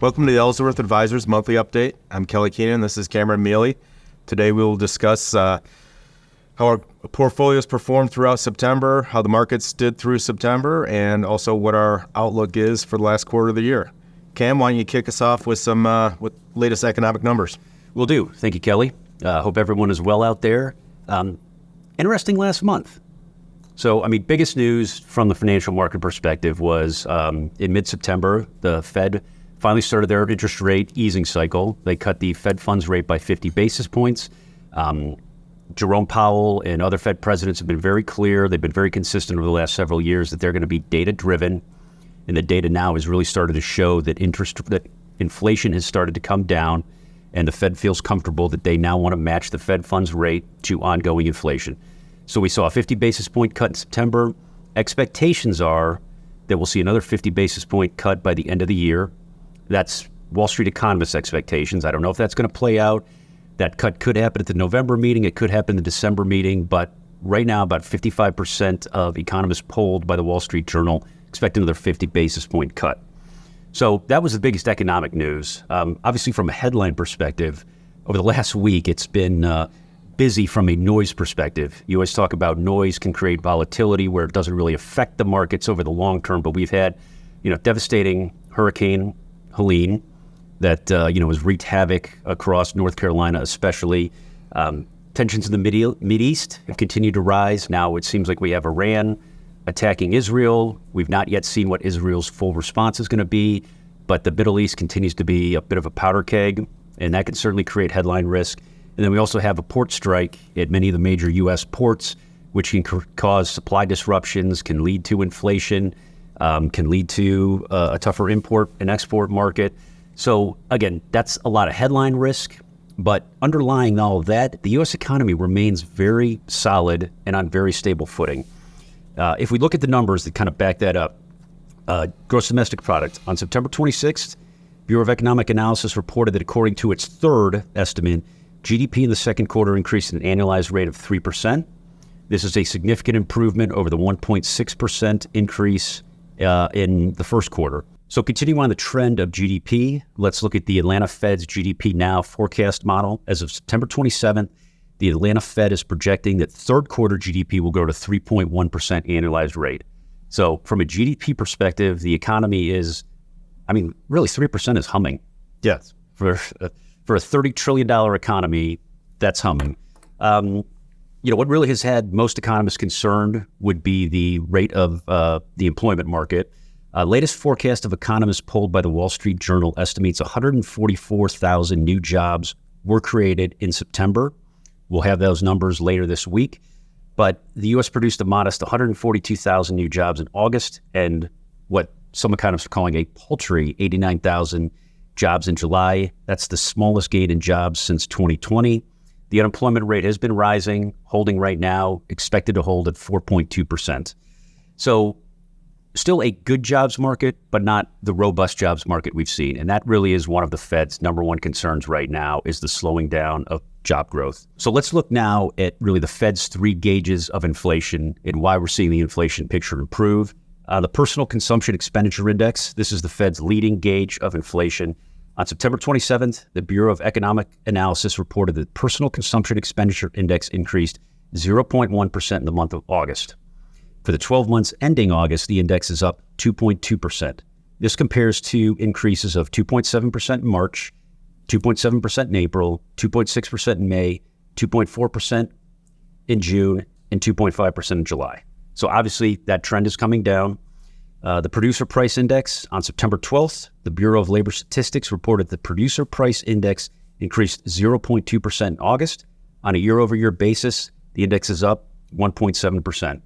Welcome to the Ellsworth Advisors monthly update. I'm Kelly Keenan. This is Cameron Mealy. Today we will discuss how our portfolios performed throughout September, how the markets did through September, and also what our outlook is for the last quarter of the year. Cam, why don't you kick us off with some with latest economic numbers? Will do. Thank you, Kelly. Hope everyone is well out there. Interesting last month. So, biggest news from the financial market perspective was in mid-September, the Fed finally started their interest rate easing cycle. They cut the Fed funds rate by 50 basis points. Jerome Powell and other Fed presidents have been very clear. They've been very consistent over the last several years that they're going to be data-driven. And the data now has really started to show that inflation has started to come down, and the Fed feels comfortable that they now want to match the Fed funds rate to ongoing inflation. So we saw a 50 basis point cut in September. Expectations are that we'll see another 50 basis point cut by the end of the year. That's Wall Street economists' expectations. I don't know if that's going to play out. That cut could happen at the November meeting. It could happen in the December meeting. But right now, about 55% of economists polled by the Wall Street Journal expect another 50 basis point cut. So that was the biggest economic news. Obviously, from a headline perspective, over the last week, it's been busy from a noise perspective. You always talk about noise can create volatility where it doesn't really affect the markets over the long term. But we've had, devastating Hurricane Helene that, has wreaked havoc across North Carolina, especially. Tensions in the Mideast have continued to rise. Now it seems like we have Iran attacking Israel. We've not yet seen what Israel's full response is going to be, but the Middle East continues to be a bit of a powder keg, and that can certainly create headline risk. And then we also have a port strike at many of the major U.S. ports, which can cause supply disruptions, can lead to inflation, can lead to a tougher import and export market. So again, that's a lot of headline risk, but underlying all of that, the U.S. economy remains very solid and on very stable footing. If we look at the numbers that kind of back that up, gross domestic product on September 26th, Bureau of Economic Analysis reported that according to its third estimate, GDP in the second quarter increased at an annualized rate of 3%. This is a significant improvement over the 1.6% increase in the first quarter. So continuing on the trend of GDP, let's look at the Atlanta Fed's GDP Now forecast model. As of September 27th, the Atlanta Fed is projecting that third quarter GDP will grow to 3.1% annualized rate. So from a GDP perspective, the economy is, really 3% is humming. Yes. For a $30 trillion economy, that's humming. What really has had most economists concerned would be the rate of the employment market. Latest forecast of economists polled by the Wall Street Journal estimates 144,000 new jobs were created in September. We'll have those numbers later this week. But the U.S. produced a modest 142,000 new jobs in August, and what some economists are calling a paltry 89,000 jobs in July. That's the smallest gain in jobs since 2020. The unemployment rate has been rising, holding right now, expected to hold at 4.2%. So still a good jobs market, but not the robust jobs market we've seen. And that really is one of the Fed's number one concerns right now, is the slowing down of job growth. So let's look now at really the Fed's three gauges of inflation and why we're seeing the inflation picture improve. The Personal Consumption Expenditure Index, this is the Fed's leading gauge of inflation. On September 27th, the Bureau of Economic Analysis reported that the Personal Consumption Expenditure Index increased 0.1% in the month of August. For the 12 months ending August, the index is up 2.2%. This compares to increases of 2.7% in March, 2.7% in April, 2.6% in May, 2.4% in June, and 2.5% in July. So obviously that trend is coming down. The Producer Price Index on September 12th, the Bureau of Labor Statistics reported the Producer Price Index increased 0.2% in August. On a year-over-year basis, the index is up 1.7%.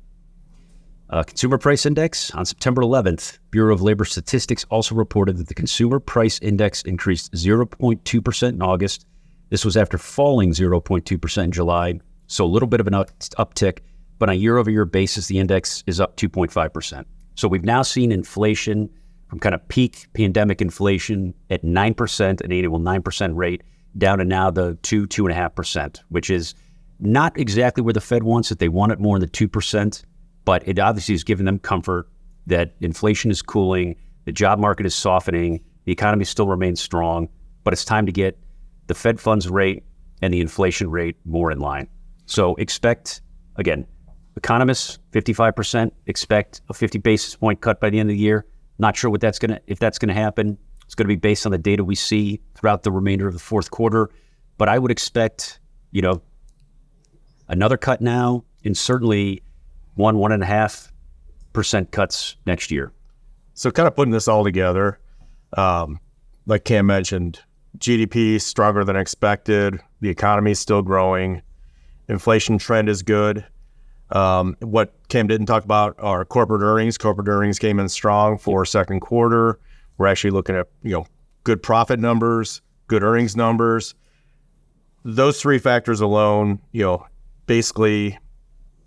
Consumer Price Index on September 11th, Bureau of Labor Statistics also reported that the Consumer Price Index increased 0.2% in August. This was after falling 0.2% in July, so a little bit of an uptick, but on a year-over-year basis, the index is up 2.5%. So we've now seen inflation from kind of peak pandemic inflation at 9%, an annual 9% rate, down to now the 2.5%, which is not exactly where the Fed wants it. They want it more in the 2%, but it obviously has given them comfort that inflation is cooling, the job market is softening, The economy still remains strong, but it's time to get the Fed funds rate and the inflation rate more in line. So expect, again, economists, 55% expect a 50 basis point cut by the end of the year. Not sure if that's going to happen. It's going to be based on the data we see throughout the remainder of the fourth quarter. But I would expect, another cut now, and certainly 1.5% cuts next year. So kind of putting this all together, like Cam mentioned, GDP stronger than expected. The economy is still growing. Inflation trend is good. What Cam didn't talk about are corporate earnings. Corporate earnings came in strong for second quarter. We're actually looking at, good profit numbers, good earnings numbers. Those three factors alone, basically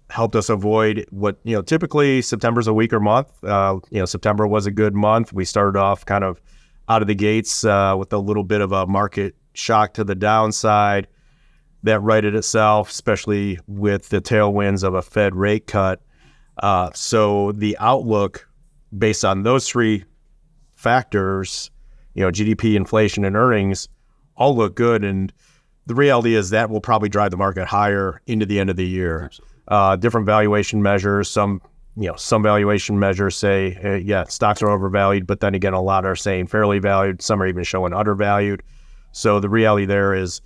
helped us avoid what, typically September's a weaker month. September was a good month. We started off kind of out of the gates with a little bit of a market shock to the downside. That righted itself, especially with the tailwinds of a Fed rate cut. So the outlook based on those three factors, GDP, inflation, and earnings all look good. And the reality is that will probably drive the market higher into the end of the year. Different valuation measures, some valuation measures say, stocks are overvalued, but then again, a lot are saying fairly valued. Some are even showing undervalued. So the reality there is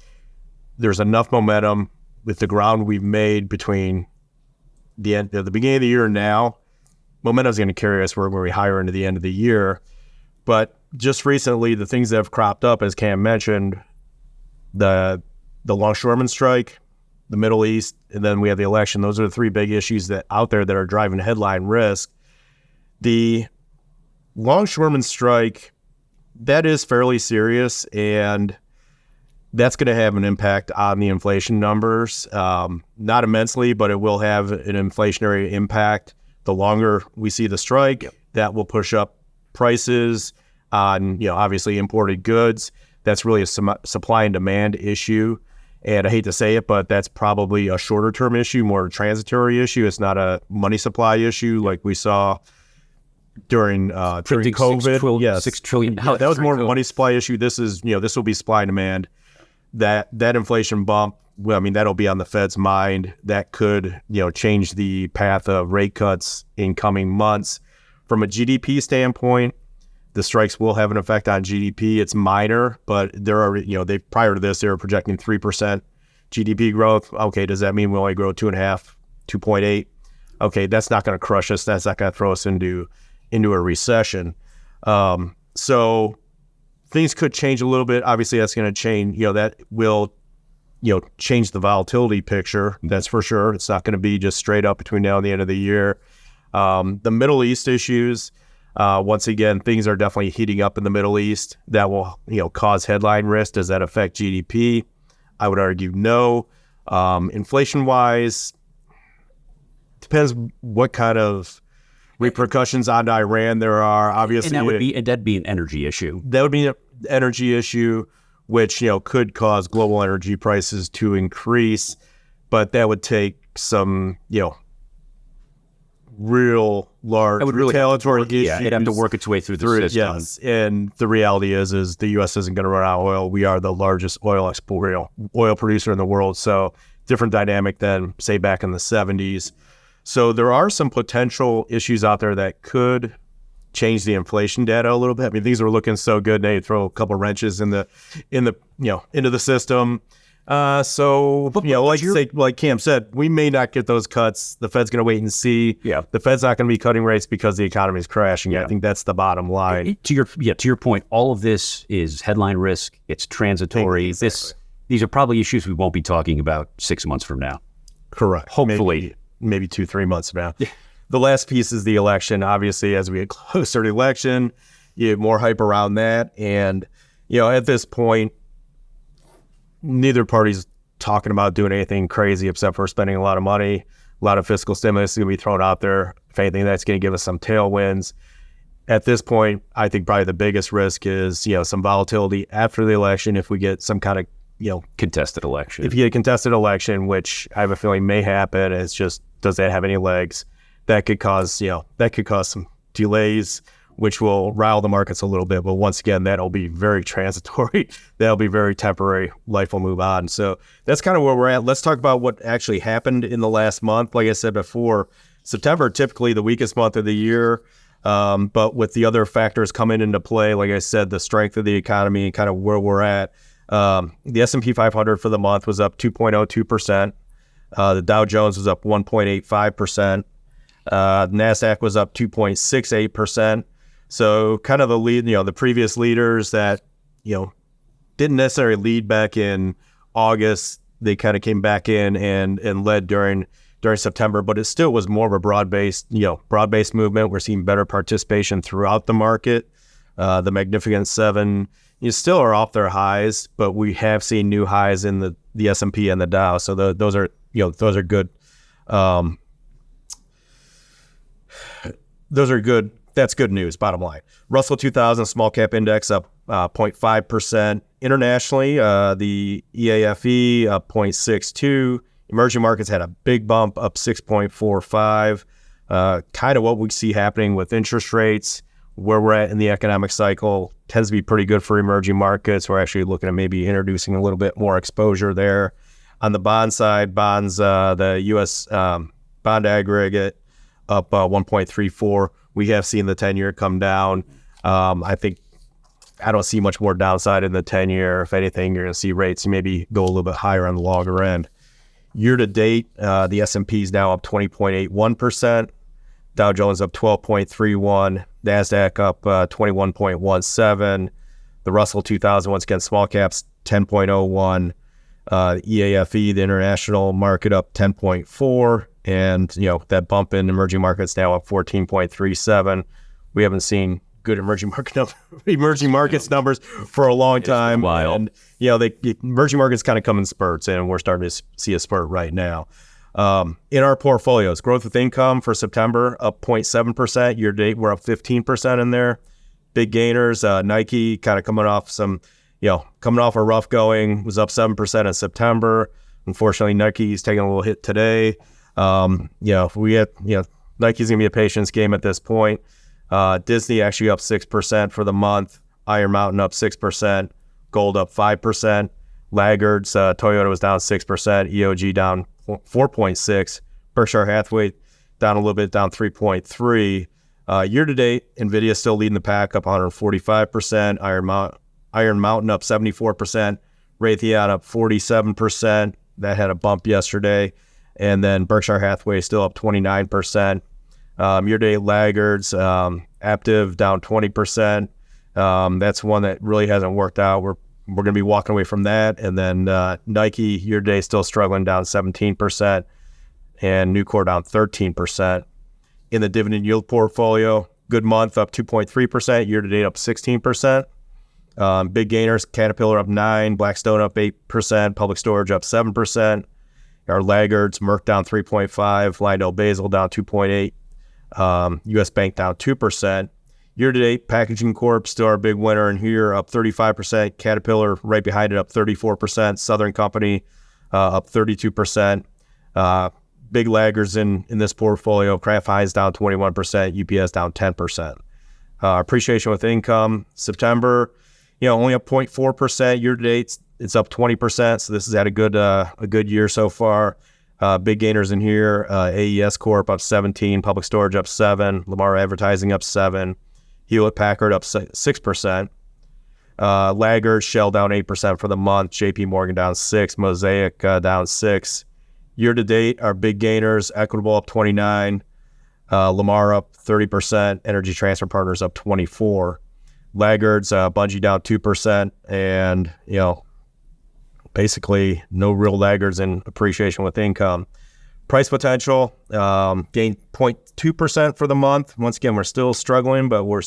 there's enough momentum with the ground we've made between the beginning of the year and now. Momentum is going to carry us where we're higher into the end of the year. But just recently, the things that have cropped up, as Cam mentioned, the longshoreman strike, the Middle East, and then we have the election. Those are the three big issues that out there that are driving headline risk. The longshoreman strike, that is fairly serious, and that's going to have an impact on the inflation numbers. Not immensely, but it will have an inflationary impact. The longer we see the strike, that will push up prices on, obviously imported goods. That's really a supply and demand issue. And I hate to say it, but that's probably a shorter term issue, more transitory issue. It's not a money supply issue like we saw during COVID. $6 trillion. That was more of a money supply issue. This is, this will be supply and demand. That inflation bump, that'll be on the Fed's mind. That could, change the path of rate cuts in coming months. From a GDP standpoint, the strikes will have an effect on GDP. It's minor, but there are, prior to this, they were projecting 3% GDP growth. Okay, does that mean we only grow 2.5, 2.8? Okay, that's not going to crush us. That's not going to throw us into a recession. So things could change a little bit. Obviously, that's going to change. That will, change the volatility picture. That's for sure. It's not going to be just straight up between now and the end of the year. The Middle East issues. Once again, things are definitely heating up in the Middle East. That will, cause headline risk. Does that affect GDP? I would argue no. Inflation-wise, depends what kind of repercussions on Iran there are. Obviously, and that'd be an energy issue. That would be an energy issue, which could cause global energy prices to increase, but that would take some real large retaliatory issues. Yeah, it'd have to work its way through the system. Yes, and the reality is the U.S. isn't going to run out of oil. We are the largest oil producer in the world, so different dynamic than, say, back in the 70s. So there are some potential issues out there that could change the inflation data a little bit. Things are looking so good. They throw a couple wrenches into the system. Like Cam said, we may not get those cuts. The Fed's going to wait and see. Yeah. The Fed's not going to be cutting rates because the economy is crashing. Yeah. I think that's the bottom line. To your point, all of this is headline risk. It's transitory. Exactly. These are probably issues we won't be talking about 6 months from now. Correct. Hopefully. Maybe 2-3 months from now. Yeah. The last piece is the election. Obviously, as we get closer to the election, you have more hype around that. And, at this point, neither party's talking about doing anything crazy except for spending a lot of money. A lot of fiscal stimulus is going to be thrown out there. If anything, that's going to give us some tailwinds. At this point, I think probably the biggest risk is, some volatility after the election if we get some kind of, contested election. If you get a contested election, which I have a feeling may happen, it's just, does that have any legs? That could cause some delays which will rile the markets a little bit. But once again, that'll be very transitory. That'll be very temporary. Life will move on. So that's kind of where we're at. Let's talk about what actually happened in the last month. Like I said before, September, typically the weakest month of the year. But with the other factors coming into play, like I said, the strength of the economy and kind of where we're at, the S&P 500 for the month was up 2.02%. The Dow Jones was up 1.85%. NASDAQ was up 2.68%. So kind of the lead, the previous leaders that, didn't necessarily lead back in August, they kind of came back in and led during September, but it still was more of a broad-based movement. We're seeing better participation throughout the market. The Magnificent Seven, still are off their highs, but we have seen new highs in the S&P and the Dow. So those are good. Those are good. That's good news, bottom line. Russell 2000 small cap index up 0.5%. Internationally, the EAFE up 0.62. Emerging markets had a big bump up 6.45. Kind of what we see happening with interest rates, where we're at in the economic cycle tends to be pretty good for emerging markets. We're actually looking at maybe introducing a little bit more exposure there. On the bond side, bonds, the U.S. Bond aggregate up 1.34. We have seen the 10-year come down. I don't see much more downside in the 10-year. If anything, you're going to see rates maybe go a little bit higher on the longer end. Year to date, the S&P is now up 20.81%. Dow Jones up 12.31%. NASDAQ up 21.17%. The Russell 2000, once again, small caps 10.01%. EAFE, the international market, up 10.4%. And, that bump in emerging markets now up 14.37%. We haven't seen good emerging markets numbers for a long time. And, the emerging markets kind of come in spurts, and we're starting to see a spurt right now. In our portfolios, growth with income for September up 0.7%. Year to date, we're up 15% in there. Big gainers, Nike kind of coming off a rough going, was up 7% in September. Unfortunately, Nike's taking a little hit today. Nike's gonna be a patience game at this point. Disney actually up 6% for the month. Iron Mountain up 6%. Gold up 5%. Laggards, Toyota was down 6%. EOG down 4.6%. Berkshire Hathaway down a little bit, down 3.3%. Year to date, Nvidia still leading the pack, up 145%. Iron Mountain up 74%. Raytheon up 47%. That had a bump yesterday. And then Berkshire Hathaway still up 29%. Year-to-date laggards, Aptiv down 20%. That's one that really hasn't worked out. We're going to be walking away from that. And then Nike year-to-date still struggling, down 17%. And Nucor down 13%. In the dividend yield portfolio, good month, up 2.3%. Year-to-date up 16%. Big gainers, Caterpillar up 9%. Blackstone up 8%. Public Storage up 7%. Our laggards, Merck down 3.5%, LyondellBasell down 2.8%, U.S. Bank down 2%. Year-to-date, Packaging Corp still our big winner in here, up 35%. Caterpillar right behind it, up 34%. Southern Company up 32%. Big laggards in this portfolio, Kraft Heinz down 21%, UPS down 10%. Appreciation with income, September, only up 0.4%. Year-to-date, it's up 20%, so this has had a good year so far. Big gainers in here, AES Corp up 17%, Public Storage up 7%, Lamar Advertising up 7%, Hewlett-Packard up 6%. Laggards, Shell down 8% for the month, JP Morgan down 6%, Mosaic down 6%. Year to date, our big gainers, Equitable up 29%, Lamar up 30%, Energy Transfer Partners up 24%. Laggards, Bungie down 2%, and basically no real laggards in appreciation with income. Price potential gained 0.2% for the month. Once again, we're still struggling, but we're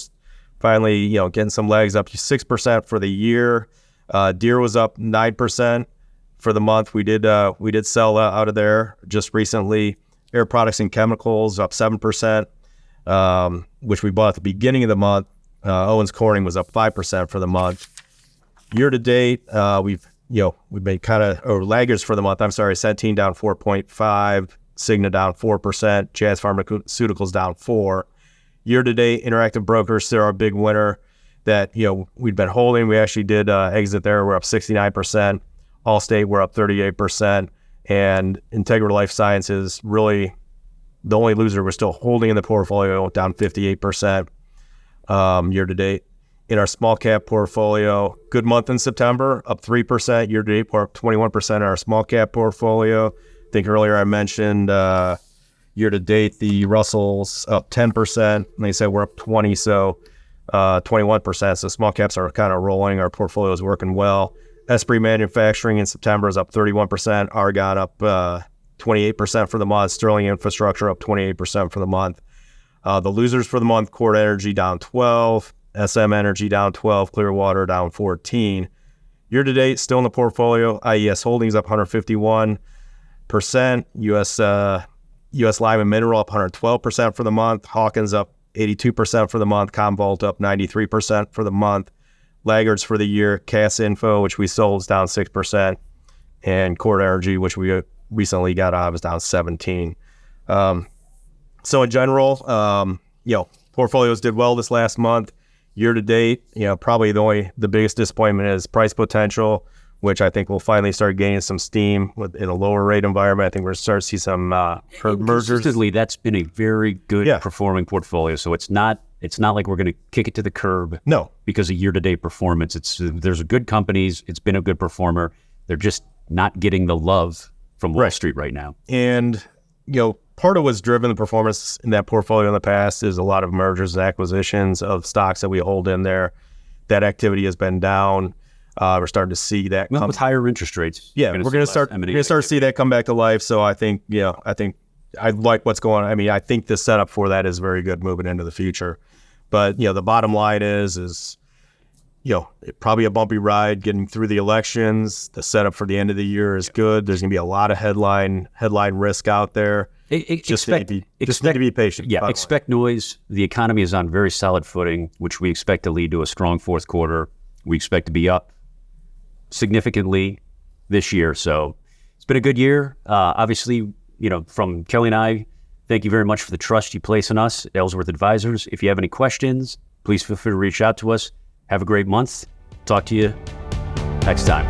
finally getting some legs, up to 6% for the year. Deere was up 9% for the month. We did sell out of there just recently. Air Products and Chemicals up 7%, which we bought at the beginning of the month. Owens Corning was up 5% for the month. Year to date, we've made laggards for the month. I'm sorry, Centene down 4.5%, Cigna down 4%, Jazz Pharmaceuticals down 4%. Year-to-date, Interactive Brokers, they're our big winner that, we'd been holding. We actually did exit there. We're up 69%. Allstate, we're up 38%. And Integra Life Sciences, really the only loser. We're still holding in the portfolio, down 58% year-to-date. In our small cap portfolio, good month in September, up 3%. Year-to-date, we're up 21% in our small cap portfolio. I think earlier I mentioned year-to-date, the Russell's up 10%. And they said we're up 20, so 21%. So small caps are kind of rolling. Our portfolio is working well. Esprit Manufacturing in September is up 31%. Argon up 28% for the month. Sterling Infrastructure up 28% for the month. The losers for the month, Core Energy down 12. SM Energy down 12, Clearwater down 14. Year-to-date, still in the portfolio, IES Holdings up 151%, US Lime and Mineral up 112% for the month, Hawkins up 82% for the month, Commvault up 93% for the month. Laggards for the year, Cass Info, which we sold, is down 6%, and Core Energy, which we recently got out of, is down 17%. So in general, portfolios did well this last month. Year to date, probably the biggest disappointment is price potential, which I think will finally start gaining some steam in a lower rate environment. I think we're going to start to see some mergers. Consistently, that's been a very good performing portfolio. So it's not like we're going to kick it to the curb. No, because of year to date performance. There's good companies. It's been a good performer. They're just not getting the love from Wall Street right now. And part of what's driven the performance in that portfolio in the past is a lot of mergers and acquisitions of stocks that we hold in there. That activity has been down. We're starting to see that with higher interest rates. Yeah, we're going to start to see that come back to life. So I think I like what's going on. I mean, I think the setup for that is very good moving into the future. But the bottom line is probably a bumpy ride getting through the elections. The setup for the end of the year is good. There's going to be a lot of headline risk out there. Just need to be patient. Yeah, expect noise. The economy is on very solid footing, which we expect to lead to a strong fourth quarter. We expect to be up significantly this year. So it's been a good year. Obviously, from Kelly and I, thank you very much for the trust you place in us, Ellsworth Advisors. If you have any questions, please feel free to reach out to us. Have a great month. Talk to you next time.